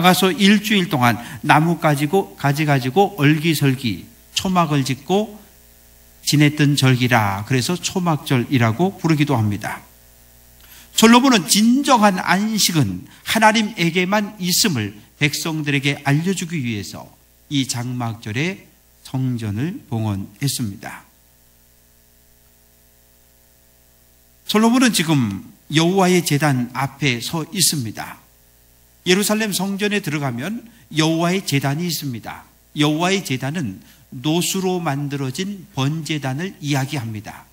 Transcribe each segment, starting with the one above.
가서 일주일 동안 나무 가지 가지고 얼기설기 초막을 짓고 지냈던 절기라 그래서 초막절이라고 부르기도 합니다. 솔로몬은 진정한 안식은 하나님에게만 있음을 백성들에게 알려주기 위해서 이 장막절에 성전을 봉헌했습니다. 솔로몬은 지금 여호와의 제단 앞에 서 있습니다. 예루살렘 성전에 들어가면 여호와의 제단이 있습니다. 여호와의 제단은 노수로 만들어진 번제단을 이야기합니다.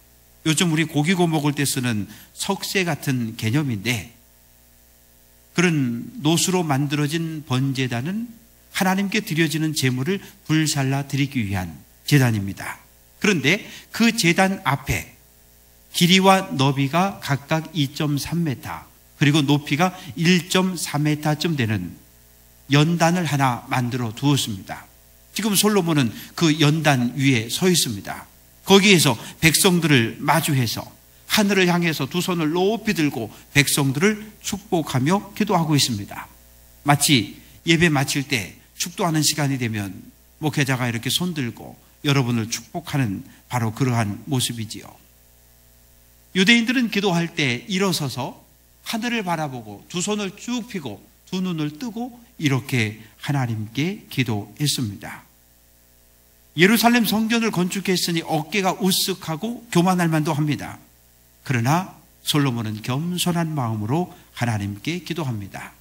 요즘 우리 고기 구워 먹을 때 쓰는 석쇠 같은 개념인데, 그런 노수로 만들어진 번제단은 하나님께 드려지는 제물을 불살라 드리기 위한 제단입니다. 그런데 그 제단 앞에 길이와 너비가 각각 2.3m 그리고 높이가 1.4m쯤 되는 연단을 하나 만들어 두었습니다. 지금 솔로몬은 그 연단 위에 서 있습니다. 거기에서 백성들을 마주해서 하늘을 향해서 두 손을 높이 들고 백성들을 축복하며 기도하고 있습니다. 마치 예배 마칠 때 축도하는 시간이 되면 목회자가 이렇게 손 들고 여러분을 축복하는 바로 그러한 모습이지요. 유대인들은 기도할 때 일어서서 하늘을 바라보고 두 손을 쭉 펴고 두 눈을 뜨고 이렇게 하나님께 기도했습니다. 예루살렘 성전을 건축했으니 어깨가 우쓱하고 교만할 만도 합니다. 그러나 솔로몬은 겸손한 마음으로 하나님께 기도합니다.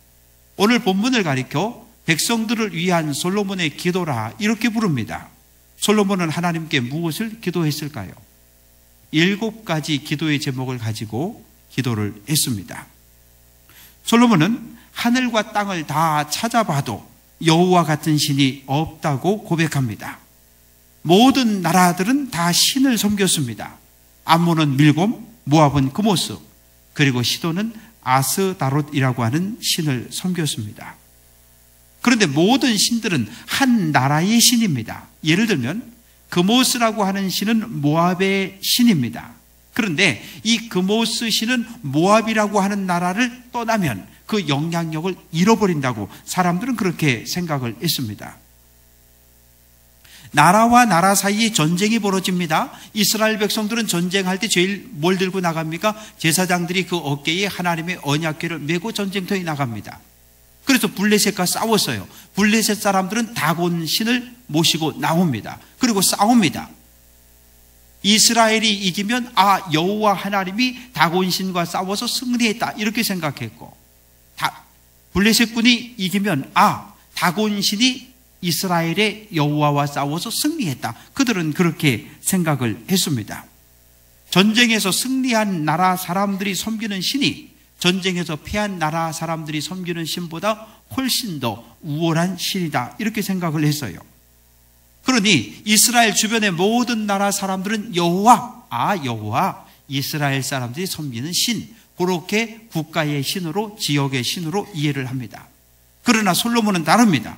오늘 본문을 가리켜 백성들을 위한 솔로몬의 기도라 이렇게 부릅니다. 솔로몬은 하나님께 무엇을 기도했을까요? 7가지 기도의 제목을 가지고 기도를 했습니다. 솔로몬은 하늘과 땅을 다 찾아봐도 여호와 같은 신이 없다고 고백합니다. 모든 나라들은 다 신을 섬겼습니다. 암몬은 밀곰, 모압은 그모스, 그리고 시돈은 아스다롯이라고 하는 신을 섬겼습니다. 그런데 모든 신들은 한 나라의 신입니다. 예를 들면 그모스라고 하는 신은 모압의 신입니다. 그런데 이 그모스 신은 모압이라고 하는 나라를 떠나면 그 영향력을 잃어버린다고 사람들은 그렇게 생각을 했습니다. 나라와 나라 사이에 전쟁이 벌어집니다. 이스라엘 백성들은 전쟁할 때 제일 뭘 들고 나갑니까? 제사장들이 그 어깨에 하나님의 언약궤를 메고 전쟁터에 나갑니다. 그래서 블레셋과 싸웠어요. 블레셋 사람들은 다곤 신을 모시고 나옵니다. 그리고 싸웁니다. 이스라엘이 이기면 여호와 하나님이 다곤 신과 싸워서 승리했다 이렇게 생각했고, 블레셋 군이 이기면 다곤 신이 이스라엘의 여호와와 싸워서 승리했다. 그들은 그렇게 생각을 했습니다. 전쟁에서 승리한 나라 사람들이 섬기는 신이 전쟁에서 패한 나라 사람들이 섬기는 신보다 훨씬 더 우월한 신이다 이렇게 생각을 했어요. 그러니 이스라엘 주변의 모든 나라 사람들은 여호와, 이스라엘 사람들이 섬기는 신, 그렇게 국가의 신으로, 지역의 신으로 이해를 합니다. 그러나 솔로몬은 다릅니다.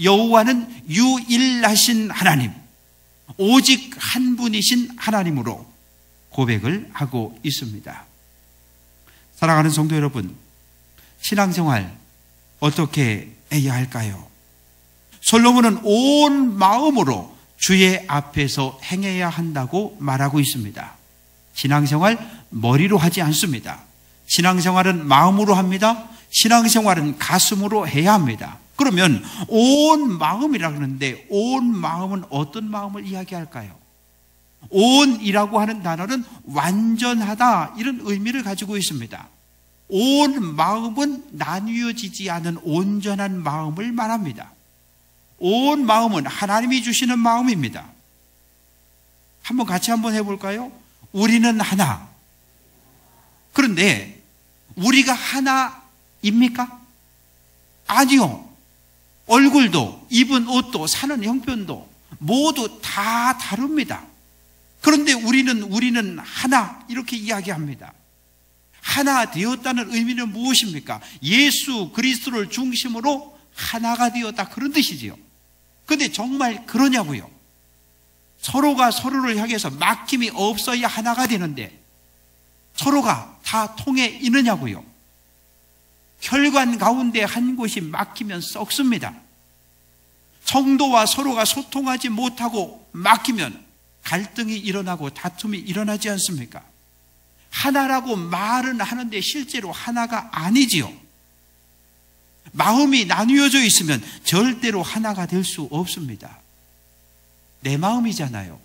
여호와는 유일하신 하나님, 오직 한 분이신 하나님으로 고백을 하고 있습니다. 사랑하는 성도 여러분, 신앙생활 어떻게 해야 할까요? 솔로몬은 온 마음으로 주의 앞에서 행해야 한다고 말하고 있습니다. 신앙생활 머리로 하지 않습니다. 신앙생활은 마음으로 합니다. 신앙생활은 가슴으로 해야 합니다. 그러면 온 마음이라 그러는데 온 마음은 어떤 마음을 이야기할까요? 온이라고 하는 단어는 완전하다 이런 의미를 가지고 있습니다. 온 마음은 나뉘어지지 않은 온전한 마음을 말합니다. 온 마음은 하나님이 주시는 마음입니다. 같이 한번 해볼까요? 우리는 하나. 그런데 우리가 하나입니까? 아니요. 얼굴도, 입은 옷도, 사는 형편도 모두 다 다릅니다. 그런데 우리는 하나 이렇게 이야기합니다. 하나 되었다는 의미는 무엇입니까? 예수 그리스도를 중심으로 하나가 되었다 그런 뜻이지요. 그런데 정말 그러냐고요? 서로가 서로를 향해서 막힘이 없어야 하나가 되는데 서로가 다 통해 있느냐고요? 혈관 가운데 한 곳이 막히면 썩습니다. 성도와 서로가 소통하지 못하고 막히면 갈등이 일어나고 다툼이 일어나지 않습니까? 하나라고 말은 하는데 실제로 하나가 아니지요. 마음이 나뉘어져 있으면 절대로 하나가 될 수 없습니다. 내 마음이잖아요.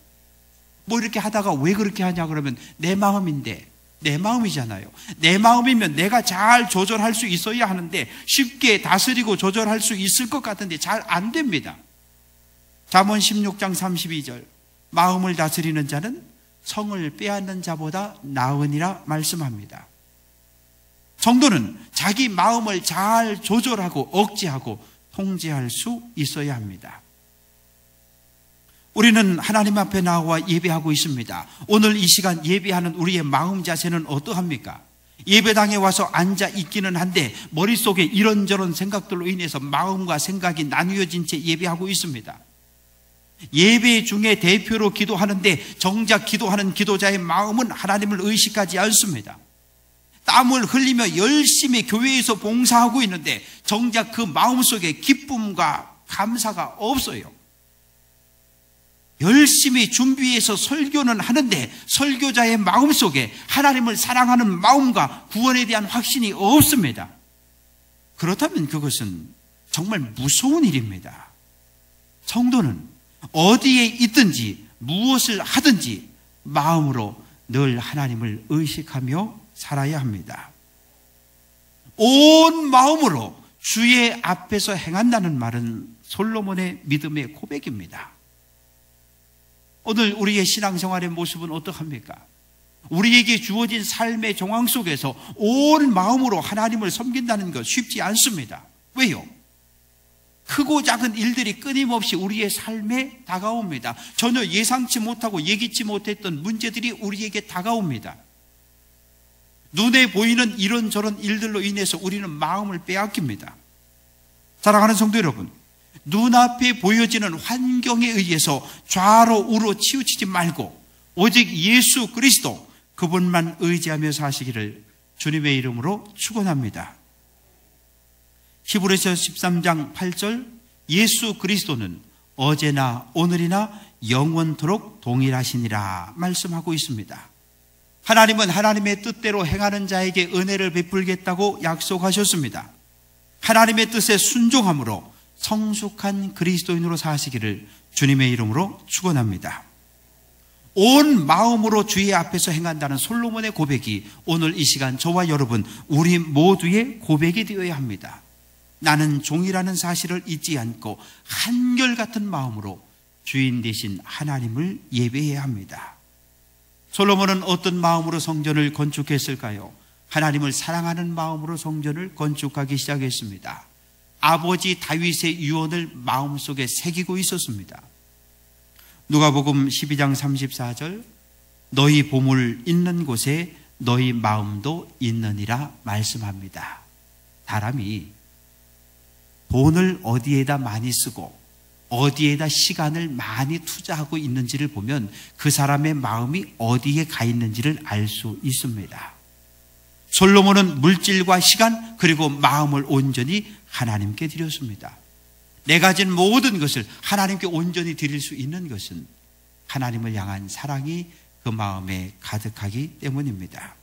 뭐 이렇게 하다가 왜 그렇게 하냐 그러면 내 마음인데, 내 마음이잖아요. 내 마음이면 내가 잘 조절할 수 있어야 하는데 쉽게 다스리고 조절할 수 있을 것 같은데 잘 안 됩니다. 잠언 16장 32절, 마음을 다스리는 자는 성을 빼앗는 자보다 나으니라 말씀합니다. 성도는 자기 마음을 잘 조절하고 억제하고 통제할 수 있어야 합니다. 우리는 하나님 앞에 나와 예배하고 있습니다. 오늘 이 시간 예배하는 우리의 마음 자세는 어떠합니까? 예배당에 와서 앉아 있기는 한데 머릿속에 이런저런 생각들로 인해서 마음과 생각이 나뉘어진 채 예배하고 있습니다. 예배 중에 대표로 기도하는데 정작 기도하는 기도자의 마음은 하나님을 의식하지 않습니다. 땀을 흘리며 열심히 교회에서 봉사하고 있는데 정작 그 마음속에 기쁨과 감사가 없어요. 열심히 준비해서 설교는 하는데 설교자의 마음속에 하나님을 사랑하는 마음과 구원에 대한 확신이 없습니다. 그렇다면 그것은 정말 무서운 일입니다. 성도는 어디에 있든지 무엇을 하든지 마음으로 늘 하나님을 의식하며 살아야 합니다. 온 마음으로 주의 앞에서 행한다는 말은 솔로몬의 믿음의 고백입니다. 오늘 우리의 신앙생활의 모습은 어떠합니까? 우리에게 주어진 삶의 정황 속에서 온 마음으로 하나님을 섬긴다는 것 쉽지 않습니다. 왜요? 크고 작은 일들이 끊임없이 우리의 삶에 다가옵니다. 전혀 예상치 못하고 예기치 못했던 문제들이 우리에게 다가옵니다. 눈에 보이는 이런저런 일들로 인해서 우리는 마음을 빼앗깁니다. 사랑하는 성도 여러분, 눈앞에 보여지는 환경에 의해서 좌로 우로 치우치지 말고 오직 예수 그리스도 그분만 의지하며 사시기를 주님의 이름으로 축원합니다. 히브리서 13장 8절, 예수 그리스도는 어제나 오늘이나 영원토록 동일하시니라 말씀하고 있습니다. 하나님은 하나님의 뜻대로 행하는 자에게 은혜를 베풀겠다고 약속하셨습니다. 하나님의 뜻에 순종함으로 성숙한 그리스도인으로 사시기를 주님의 이름으로 축원합니다. 온 마음으로 주의 앞에서 행한다는 솔로몬의 고백이 오늘 이 시간 저와 여러분 우리 모두의 고백이 되어야 합니다. 나는 종이라는 사실을 잊지 않고 한결같은 마음으로 주인 되신 하나님을 예배해야 합니다. 솔로몬은 어떤 마음으로 성전을 건축했을까요? 하나님을 사랑하는 마음으로 성전을 건축하기 시작했습니다. 아버지 다윗의 유언을 마음속에 새기고 있었습니다. 누가복음 12장 34절, 너희 보물 있는 곳에 너희 마음도 있느니라 말씀합니다. 사람이 돈을 어디에다 많이 쓰고 어디에다 시간을 많이 투자하고 있는지를 보면 그 사람의 마음이 어디에 가 있는지를 알 수 있습니다. 솔로몬은 물질과 시간 그리고 마음을 온전히 하나님께 드렸습니다. 내 가진 모든 것을 하나님께 온전히 드릴 수 있는 것은 하나님을 향한 사랑이 그 마음에 가득하기 때문입니다.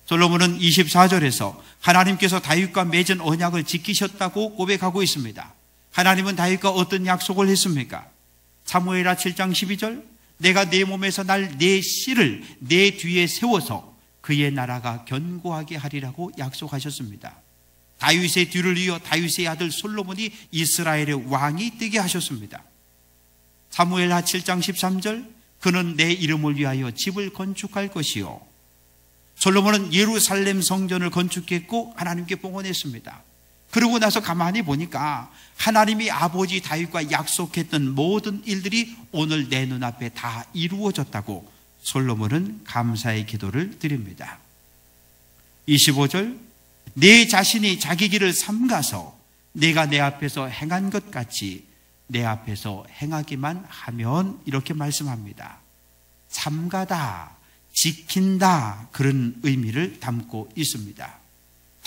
솔로몬은 24절에서 하나님께서 다윗과 맺은 언약을 지키셨다고 고백하고 있습니다. 하나님은 다윗과 어떤 약속을 했습니까? 사무엘하 7장 12절, 내가 내 몸에서 날 내 씨를 내 뒤에 세워서 그의 나라가 견고하게 하리라고 약속하셨습니다. 다윗의 뒤를 이어 다윗의 아들 솔로몬이 이스라엘의 왕이 되게 하셨습니다. 사무엘하 7장 13절, 그는 내 이름을 위하여 집을 건축할 것이요. 솔로몬은 예루살렘 성전을 건축했고 하나님께 봉헌했습니다. 그러고 나서 가만히 보니까 하나님이 아버지 다윗과 약속했던 모든 일들이 오늘 내 눈앞에 다 이루어졌다고 솔로몬은 감사의 기도를 드립니다. 25절, 내 자신이 자기 길을 삼가서 내가 내 앞에서 행한 것 같이 내 앞에서 행하기만 하면 이렇게 말씀합니다. 삼가다, 지킨다, 그런 의미를 담고 있습니다.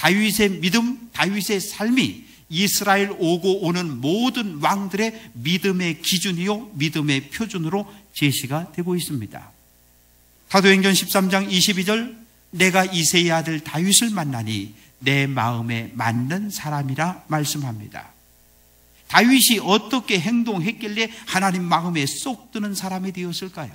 다윗의 믿음, 다윗의 삶이 이스라엘 오고 오는 모든 왕들의 믿음의 기준이요 믿음의 표준으로 제시가 되고 있습니다. 사도행전 13장 22절, 내가 이새의 아들 다윗을 만나니 내 마음에 맞는 사람이라 말씀합니다. 다윗이 어떻게 행동했길래 하나님 마음에 쏙 드는 사람이 되었을까요?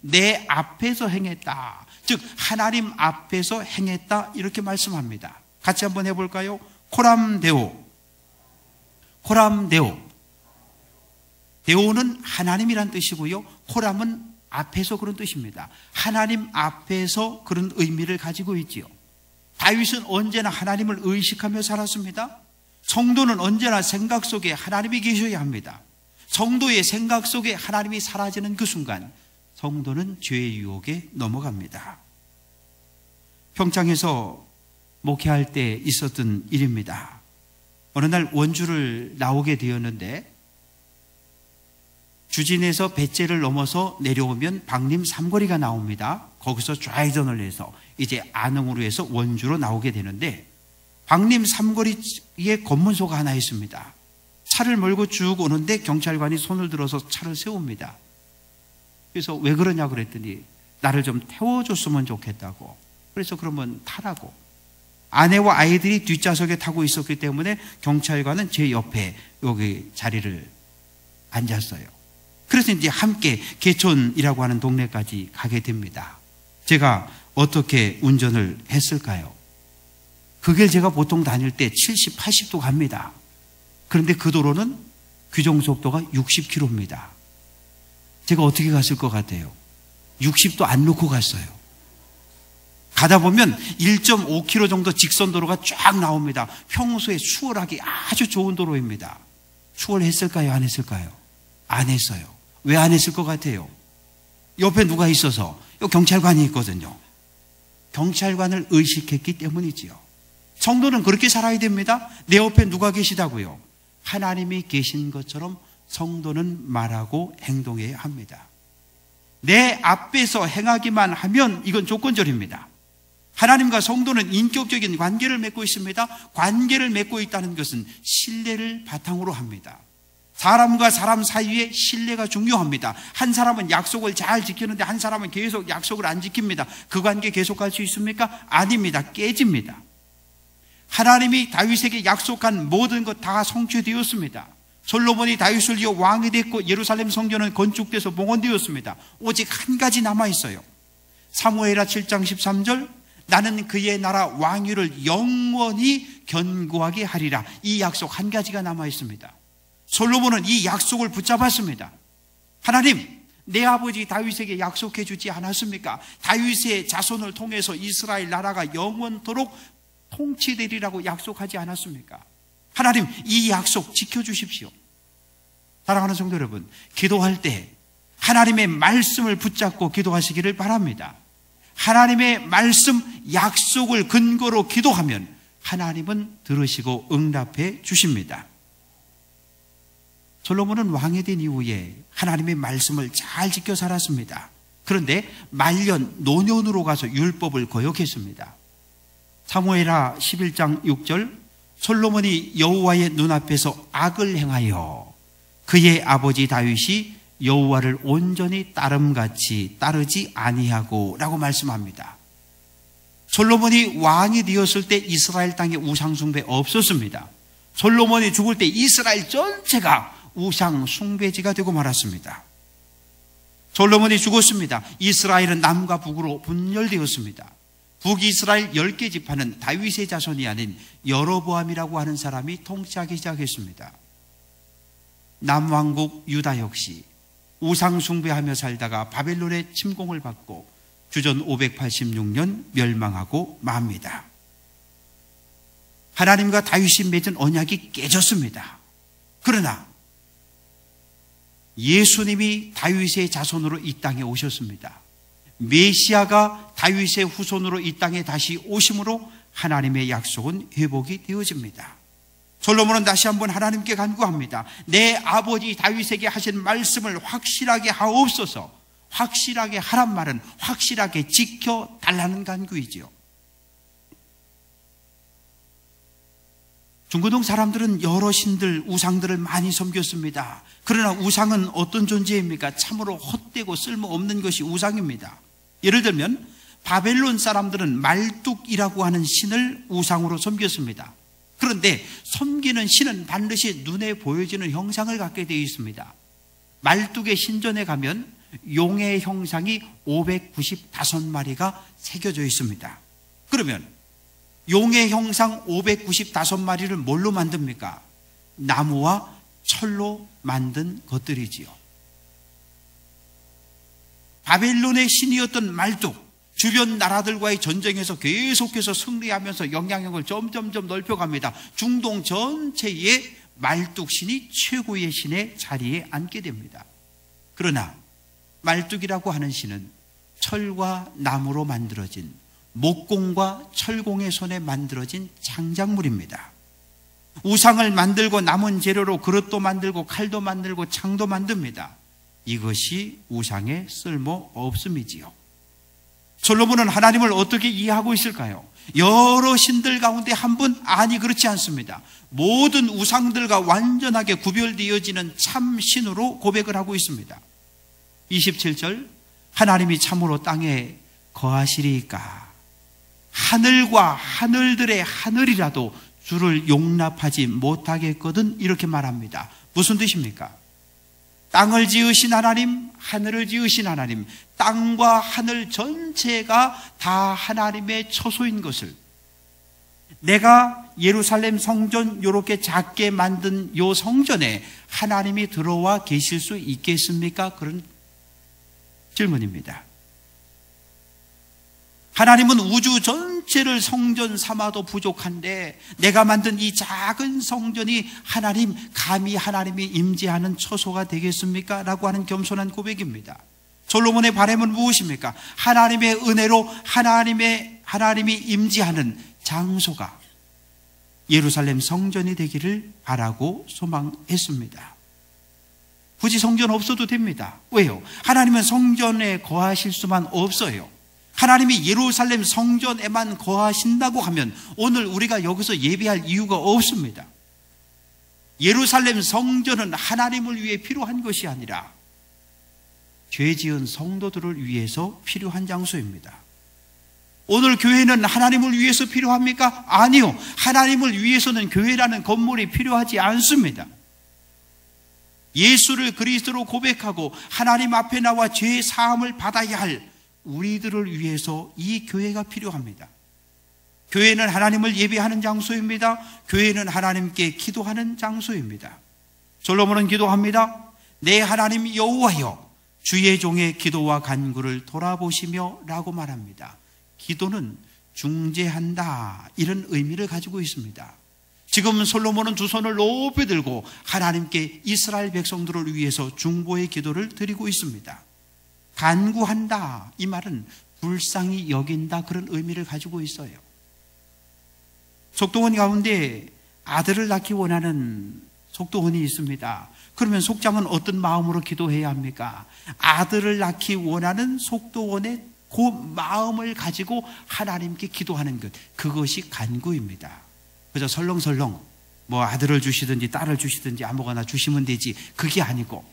내 앞에서 행했다, 즉 하나님 앞에서 행했다, 이렇게 말씀합니다. 같이 한번 해볼까요? 코람데오. 코람데오. 데오는 하나님이란 뜻이고요, 코람은 앞에서 그런 뜻입니다. 하나님 앞에서 그런 의미를 가지고 있지요. 다윗은 언제나 하나님을 의식하며 살았습니다. 성도는 언제나 생각 속에 하나님이 계셔야 합니다. 성도의 생각 속에 하나님이 사라지는 그 순간 성도는 죄의 유혹에 넘어갑니다. 평창에서 목회할 때 있었던 일입니다. 어느 날 원주를 나오게 되었는데, 주진에서 배째를 넘어서 내려오면 박림 삼거리가 나옵니다. 거기서 좌회전을 해서 이제 안흥으로 해서 원주로 나오게 되는데, 박림 삼거리에 검문소가 하나 있습니다. 차를 몰고 쭉 오는데 경찰관이 손을 들어서 차를 세웁니다. 그래서 왜 그러냐 그랬더니 나를 좀 태워줬으면 좋겠다고. 그래서 그러면 타라고. 아내와 아이들이 뒷좌석에 타고 있었기 때문에 경찰관은 제 옆에 여기 자리를 앉았어요. 그래서 이제 함께 개촌이라고 하는 동네까지 가게 됩니다. 제가 어떻게 운전을 했을까요? 그 길 제가 보통 다닐 때 70, 80도 갑니다. 그런데 그 도로는 규정속도가 60km입니다. 제가 어떻게 갔을 것 같아요? 60도 안 놓고 갔어요. 가다 보면 1.5km 정도 직선도로가 쫙 나옵니다. 평소에 추월하기 아주 좋은 도로입니다. 추월했을까요? 안 했을까요? 안 했어요. 왜 안 했을 것 같아요? 옆에 누가 있어서, 여기 경찰관이 있거든요. 경찰관을 의식했기 때문이지요. 성도는 그렇게 살아야 됩니다. 내 옆에 누가 계시다고요? 하나님이 계신 것처럼 성도는 말하고 행동해야 합니다. 내 앞에서 행하기만 하면 이건 조건절입니다. 하나님과 성도는 인격적인 관계를 맺고 있습니다. 관계를 맺고 있다는 것은 신뢰를 바탕으로 합니다. 사람과 사람 사이에 신뢰가 중요합니다. 한 사람은 약속을 잘 지키는데 한 사람은 계속 약속을 안 지킵니다. 그 관계 계속할 수 있습니까? 아닙니다. 깨집니다. 하나님이 다윗에게 약속한 모든 것 다 성취되었습니다. 솔로몬이 다윗을 이어 왕이 됐고 예루살렘 성전은 건축돼서 봉헌되었습니다. 오직 한 가지 남아있어요. 사무엘하 7장 13절, 나는 그의 나라 왕위를 영원히 견고하게 하리라. 이 약속 한 가지가 남아있습니다. 솔로몬은 이 약속을 붙잡았습니다. 하나님, 내 아버지 다윗에게 약속해 주지 않았습니까? 다윗의 자손을 통해서 이스라엘 나라가 영원토록 통치되리라고 약속하지 않았습니까? 하나님, 이 약속 지켜주십시오. 사랑하는 성도 여러분, 기도할 때 하나님의 말씀을 붙잡고 기도하시기를 바랍니다. 하나님의 말씀, 약속을 근거로 기도하면 하나님은 들으시고 응답해 주십니다. 솔로몬은 왕이 된 이후에 하나님의 말씀을 잘 지켜 살았습니다. 그런데 말년, 노년으로 가서 율법을 거역했습니다. 사무엘하 11장 6절, 솔로몬이 여호와의 눈앞에서 악을 행하여 그의 아버지 다윗이 여호와를 온전히 따름같이 따르지 아니하고 라고 말씀합니다. 솔로몬이 왕이 되었을 때 이스라엘 땅에 우상 숭배 없었습니다. 솔로몬이 죽을 때 이스라엘 전체가 우상 숭배지가 되고 말았습니다. 솔로몬이 죽었습니다. 이스라엘은 남과 북으로 분열되었습니다. 북이스라엘 10개 지파는 다윗의 자손이 아닌 여로보암이라고 하는 사람이 통치하기 시작했습니다. 남왕국 유다 역시 우상 숭배하며 살다가 바벨론의 침공을 받고 주전 586년 멸망하고 맙니다. 하나님과 다윗이 맺은 언약이 깨졌습니다. 그러나 예수님이 다윗의 자손으로 이 땅에 오셨습니다. 메시아가 다윗의 후손으로 이 땅에 다시 오심으로 하나님의 약속은 회복이 되어집니다. 솔로몬은 다시 한번 하나님께 간구합니다. 내 아버지 다윗에게 하신 말씀을 확실하게 하옵소서. 확실하게 하란 말은 확실하게 지켜달라는 간구이지요. 중고동 사람들은 여러 신들, 우상들을 많이 섬겼습니다. 그러나 우상은 어떤 존재입니까? 참으로 헛되고 쓸모없는 것이 우상입니다. 예를 들면 바벨론 사람들은 말뚝이라고 하는 신을 우상으로 섬겼습니다. 그런데 섬기는 신은 반드시 눈에 보여지는 형상을 갖게 되어 있습니다. 말뚝의 신전에 가면 용의 형상이 595마리가 새겨져 있습니다. 그러면 용의 형상 595마리를 뭘로 만듭니까? 나무와 철로 만든 것들이지요. 바벨론의 신이었던 말뚝, 주변 나라들과의 전쟁에서 계속해서 승리하면서 영향력을 점점점 넓혀갑니다. 중동 전체에 말뚝신이 최고의 신의 자리에 앉게 됩니다. 그러나 말뚝이라고 하는 신은 철과 나무로 만들어진, 목공과 철공의 손에 만들어진 창작물입니다. 우상을 만들고 남은 재료로 그릇도 만들고 칼도 만들고 창도 만듭니다. 이것이 우상의 쓸모 없음이지요. 솔로몬은 하나님을 어떻게 이해하고 있을까요? 여러 신들 가운데 한 분? 아니, 그렇지 않습니다. 모든 우상들과 완전하게 구별되어지는 참 신으로 고백을 하고 있습니다. 27절, 하나님이 참으로 땅에 거하시리이까? 하늘과 하늘들의 하늘이라도 주를 용납하지 못하겠거든, 이렇게 말합니다. 무슨 뜻입니까? 땅을 지으신 하나님, 하늘을 지으신 하나님, 땅과 하늘 전체가 다 하나님의 처소인 것을, 내가 예루살렘 성전 이렇게 작게 만든 요 성전에 하나님이 들어와 계실 수 있겠습니까? 그런 질문입니다. 하나님은 우주 전체를 성전 삼아도 부족한데 내가 만든 이 작은 성전이 하나님, 감히 하나님이 임재하는 처소가 되겠습니까? 라고 하는 겸손한 고백입니다. 솔로몬의 바람은 무엇입니까? 하나님의 은혜로 하나님이 임재하는 장소가 예루살렘 성전이 되기를 바라고 소망했습니다. 굳이 성전 없어도 됩니다. 왜요? 하나님은 성전에 거하실 수만 없어요. 하나님이 예루살렘 성전에만 거하신다고 하면 오늘 우리가 여기서 예배할 이유가 없습니다. 예루살렘 성전은 하나님을 위해 필요한 것이 아니라 죄 지은 성도들을 위해서 필요한 장소입니다. 오늘 교회는 하나님을 위해서 필요합니까? 아니요. 하나님을 위해서는 교회라는 건물이 필요하지 않습니다. 예수를 그리스도로 고백하고 하나님 앞에 나와 죄 사함을 받아야 할 우리들을 위해서 이 교회가 필요합니다. 교회는 하나님을 예배하는 장소입니다. 교회는 하나님께 기도하는 장소입니다. 솔로몬은 기도합니다. 내 하나님 여호와여, 주의 종의 기도와 간구를 돌아보시며 라고 말합니다. 기도는 중재한다, 이런 의미를 가지고 있습니다. 지금 솔로몬은 두 손을 높이 들고 하나님께 이스라엘 백성들을 위해서 중보의 기도를 드리고 있습니다. 간구한다, 이 말은 불쌍히 여긴다, 그런 의미를 가지고 있어요. 속도원 가운데 아들을 낳기 원하는 속도원이 있습니다. 그러면 속장은 어떤 마음으로 기도해야 합니까? 아들을 낳기 원하는 속도원의 그 마음을 가지고 하나님께 기도하는 것, 그것이 간구입니다. 그저 설렁설렁 뭐 아들을 주시든지 딸을 주시든지 아무거나 주시면 되지, 그게 아니고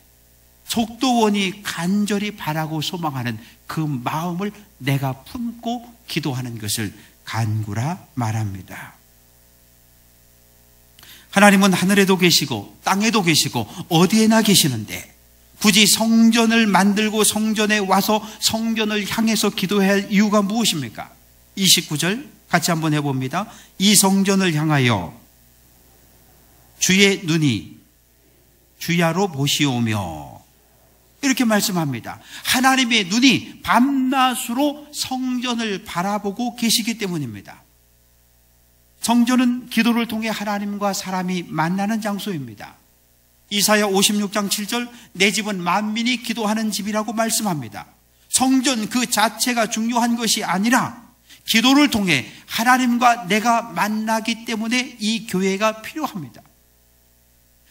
속도원이 간절히 바라고 소망하는 그 마음을 내가 품고 기도하는 것을 간구라 말합니다. 하나님은 하늘에도 계시고 땅에도 계시고 어디에나 계시는데 굳이 성전을 만들고 성전에 와서 성전을 향해서 기도해야 할 이유가 무엇입니까? 29절 같이 한번 해봅니다. 이 성전을 향하여 주의 눈이 주야로 보시오며, 이렇게 말씀합니다. 하나님의 눈이 밤낮으로 성전을 바라보고 계시기 때문입니다. 성전은 기도를 통해 하나님과 사람이 만나는 장소입니다. 이사야 56장 7절, 내 집은 만민이 기도하는 집이라고 말씀합니다. 성전 그 자체가 중요한 것이 아니라 기도를 통해 하나님과 내가 만나기 때문에 이 교회가 필요합니다.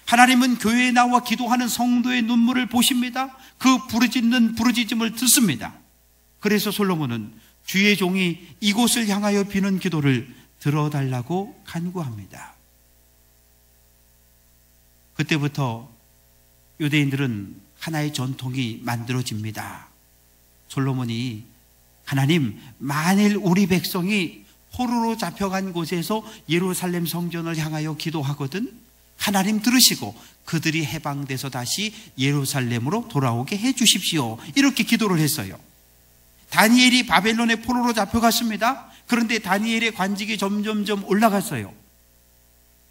하나님은 교회에 나와 기도하는 성도의 눈물을 보십니다. 그 부르짖는 부르짖음을 듣습니다. 그래서 솔로몬은 주의 종이 이곳을 향하여 비는 기도를 들어달라고 간구합니다. 그때부터 유대인들은 하나의 전통이 만들어집니다. 솔로몬이 하나님, 만일 우리 백성이 포로로 잡혀간 곳에서 예루살렘 성전을 향하여 기도하거든 하나님 들으시고 그들이 해방돼서 다시 예루살렘으로 돌아오게 해 주십시오. 이렇게 기도를 했어요. 다니엘이 바벨론의 포로로 잡혀갔습니다. 그런데 다니엘의 관직이 점점점 올라갔어요.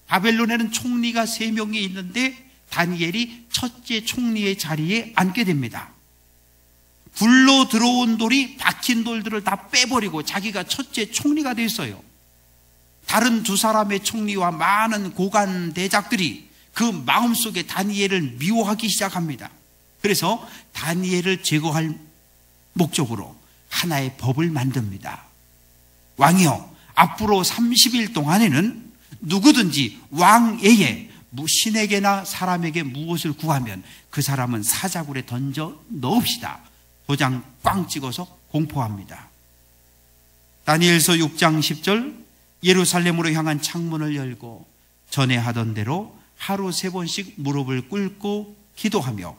바벨론에는 총리가 3명이 있는데 다니엘이 첫째 총리의 자리에 앉게 됩니다. 굴러 들어온 돌이 박힌 돌들을 다 빼버리고 자기가 첫째 총리가 됐어요. 다른 2사람의 총리와 많은 고관 대작들이 그 마음속에 다니엘을 미워하기 시작합니다. 그래서 다니엘을 제거할 목적으로 하나의 법을 만듭니다. 왕이여, 앞으로 30일 동안에는 누구든지 왕 외에 신에게나 사람에게 무엇을 구하면 그 사람은 사자굴에 던져 넣읍시다. 도장 꽝 찍어서 공포합니다. 다니엘서 6장 10절, 예루살렘으로 향한 창문을 열고 전에 하던 대로 하루 3번씩 무릎을 꿇고 기도하며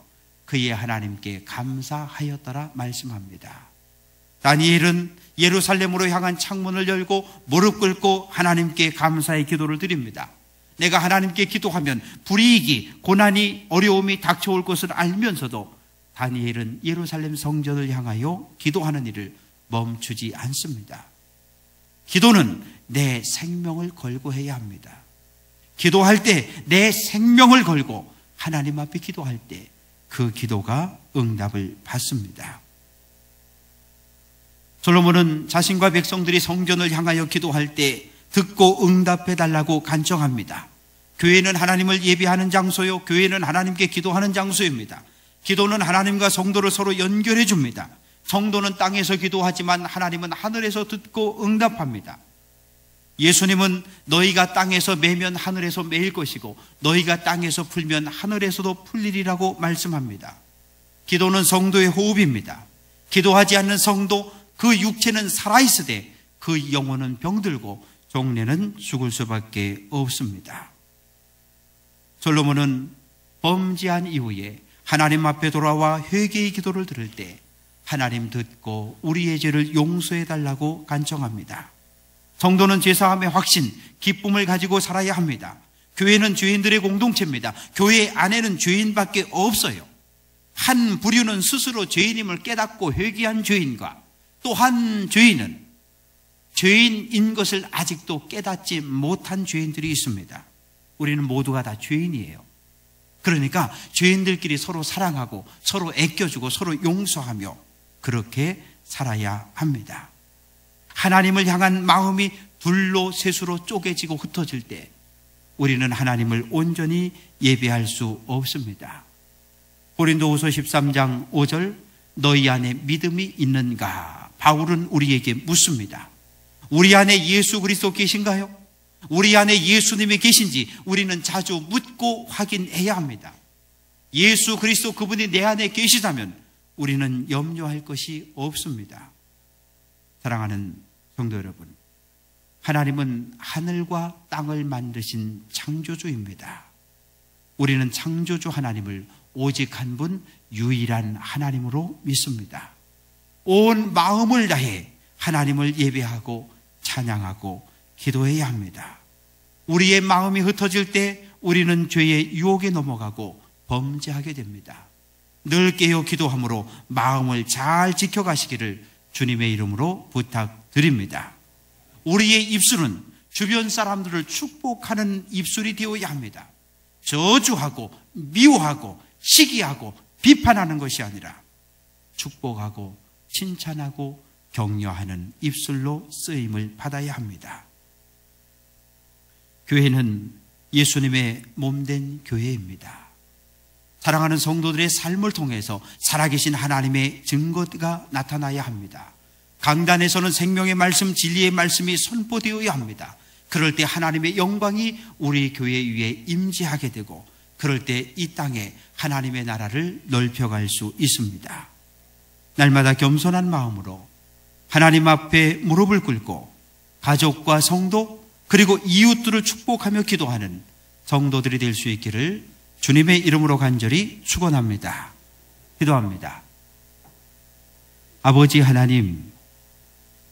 그의 하나님께 감사하였더라 말씀합니다. 다니엘은 예루살렘으로 향한 창문을 열고 무릎 꿇고 하나님께 감사의 기도를 드립니다. 내가 하나님께 기도하면 불이익이, 고난이, 어려움이 닥쳐올 것을 알면서도 다니엘은 예루살렘 성전을 향하여 기도하는 일을 멈추지 않습니다. 기도는 내 생명을 걸고 해야 합니다. 기도할 때 내 생명을 걸고 하나님 앞에 기도할 때 그 기도가 응답을 받습니다. 솔로몬은 자신과 백성들이 성전을 향하여 기도할 때 듣고 응답해 달라고 간청합니다. 교회는 하나님을 예배하는 장소요, 교회는 하나님께 기도하는 장소입니다. 기도는 하나님과 성도를 서로 연결해 줍니다. 성도는 땅에서 기도하지만 하나님은 하늘에서 듣고 응답합니다. 예수님은 너희가 땅에서 매면 하늘에서 매일 것이고 너희가 땅에서 풀면 하늘에서도 풀리리라고 말씀합니다. 기도는 성도의 호흡입니다. 기도하지 않는 성도, 그 육체는 살아있으되 그 영혼은 병들고 종래는 죽을 수밖에 없습니다. 솔로몬은 범죄한 이후에 하나님 앞에 돌아와 회개의 기도를 들을 때 하나님 듣고 우리의 죄를 용서해 달라고 간청합니다. 성도는 제사함의 확신, 기쁨을 가지고 살아야 합니다. 교회는 죄인들의 공동체입니다. 교회 안에는 죄인밖에 없어요. 한 부류는 스스로 죄인임을 깨닫고 회개한 죄인과 또 한 죄인은 죄인인 것을 아직도 깨닫지 못한 죄인들이 있습니다. 우리는 모두가 다 죄인이에요. 그러니까 죄인들끼리 서로 사랑하고 서로 애껴주고 서로 용서하며 그렇게 살아야 합니다. 하나님을 향한 마음이 둘로 셋으로 쪼개지고 흩어질 때 우리는 하나님을 온전히 예배할 수 없습니다. 고린도후서 13장 5절, 너희 안에 믿음이 있는가? 바울은 우리에게 묻습니다. 우리 안에 예수 그리스도 계신가요? 우리 안에 예수님이 계신지 우리는 자주 묻고 확인해야 합니다. 예수 그리스도 그분이 내 안에 계시다면 우리는 염려할 것이 없습니다. 사랑하는 성도 여러분, 하나님은 하늘과 땅을 만드신 창조주입니다. 우리는 창조주 하나님을 오직 한 분 유일한 하나님으로 믿습니다. 온 마음을 다해 하나님을 예배하고 찬양하고 기도해야 합니다. 우리의 마음이 흩어질 때 우리는 죄의 유혹에 넘어가고 범죄하게 됩니다. 늘 깨어 기도함으로 마음을 잘 지켜가시기를 주님의 이름으로 부탁드립니다. 우리의 입술은 주변 사람들을 축복하는 입술이 되어야 합니다. 저주하고 미워하고 시기하고 비판하는 것이 아니라 축복하고 칭찬하고 격려하는 입술로 쓰임을 받아야 합니다. 교회는 예수님의 몸된 교회입니다. 사랑하는 성도들의 삶을 통해서 살아계신 하나님의 증거가 나타나야 합니다. 강단에서는 생명의 말씀, 진리의 말씀이 선포되어야 합니다. 그럴 때 하나님의 영광이 우리 교회 위에 임재하게 되고 그럴 때 이 땅에 하나님의 나라를 넓혀갈 수 있습니다. 날마다 겸손한 마음으로 하나님 앞에 무릎을 꿇고 가족과 성도 그리고 이웃들을 축복하며 기도하는 성도들이 될 수 있기를 주님의 이름으로 간절히 축원합니다. 기도합니다. 아버지 하나님,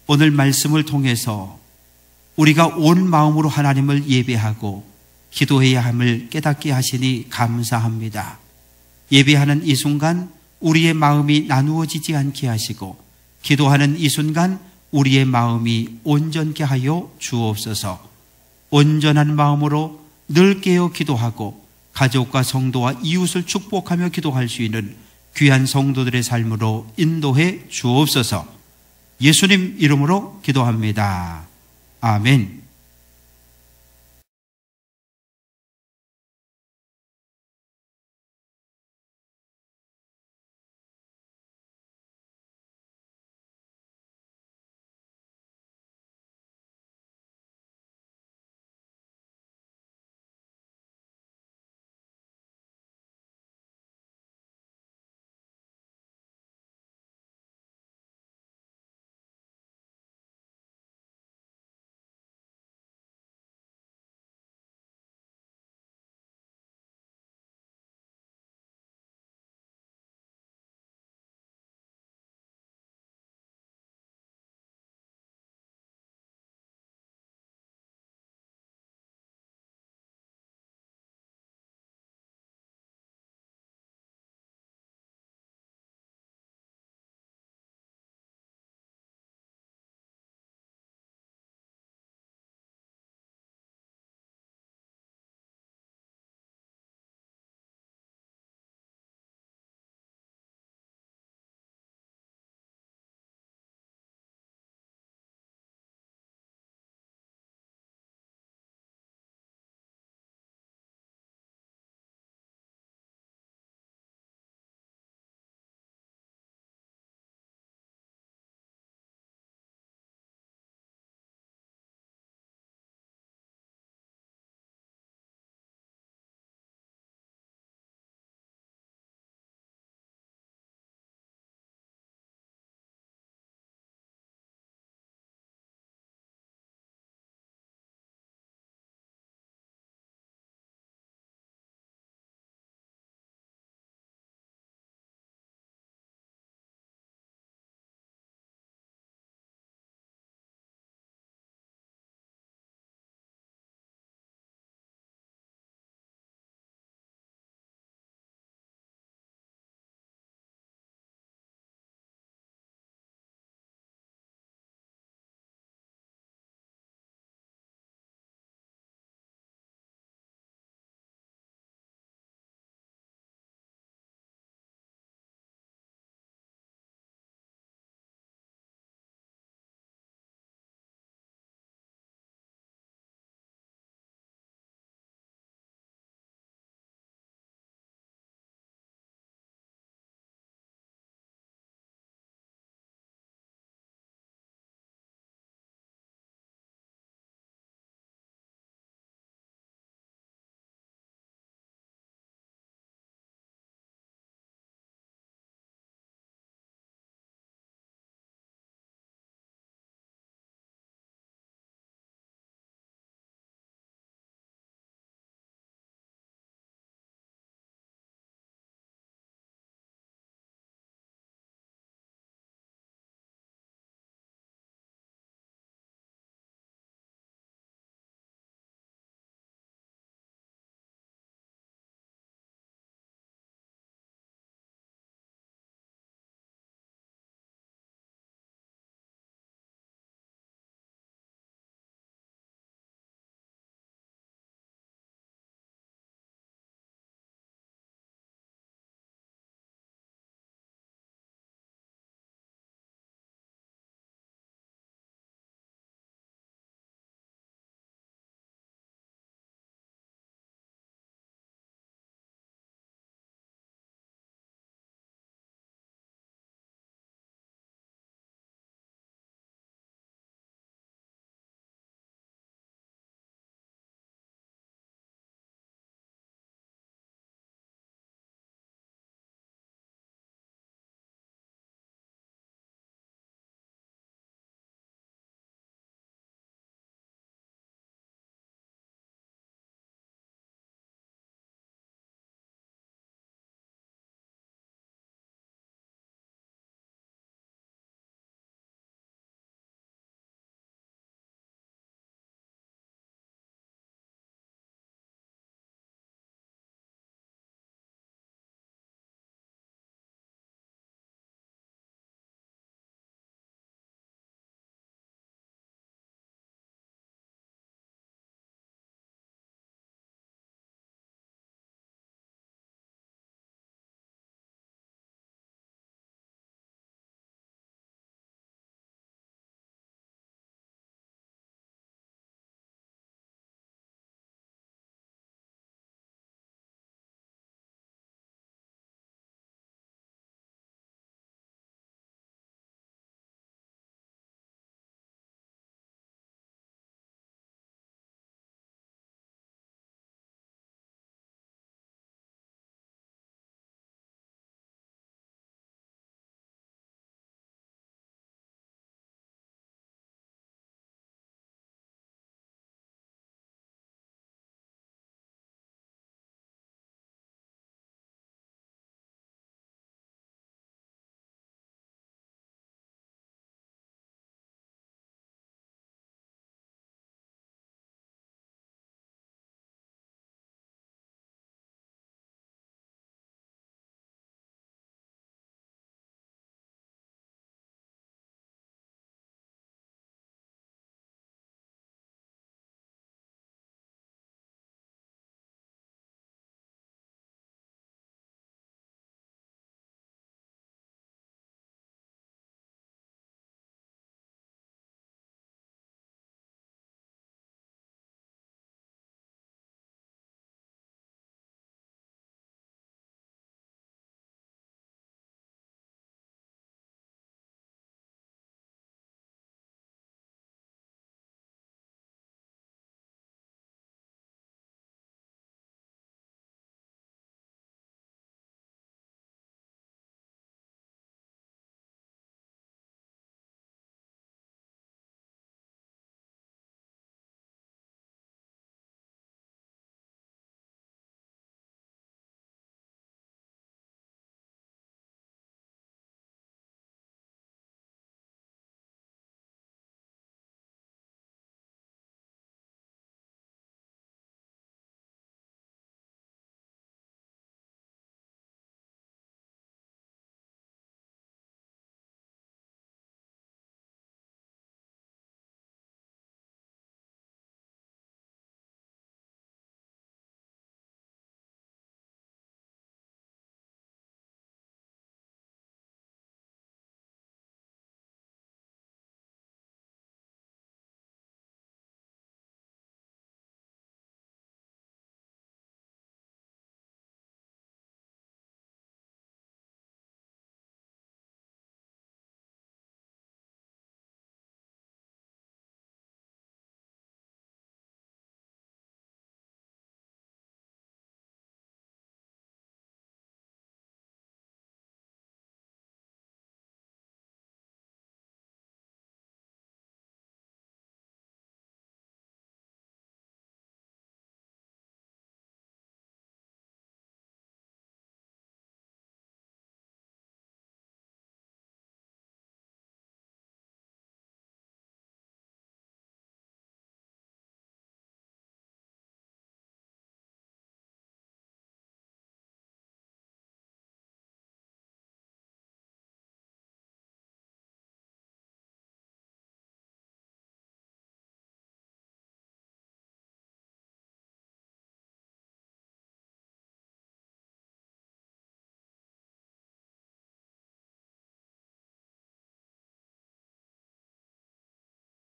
오늘 말씀을 통해서 우리가 온 마음으로 하나님을 예배하고 기도해야 함을 깨닫게 하시니 감사합니다. 예배하는 이 순간 우리의 마음이 나누어지지 않게 하시고 기도하는 이 순간 우리의 마음이 온전케 하여 주옵소서. 온전한 마음으로 늘 깨어 기도하고 가족과 성도와 이웃을 축복하며 기도할 수 있는 귀한 성도들의 삶으로 인도해 주옵소서. 예수님 이름으로 기도합니다. 아멘.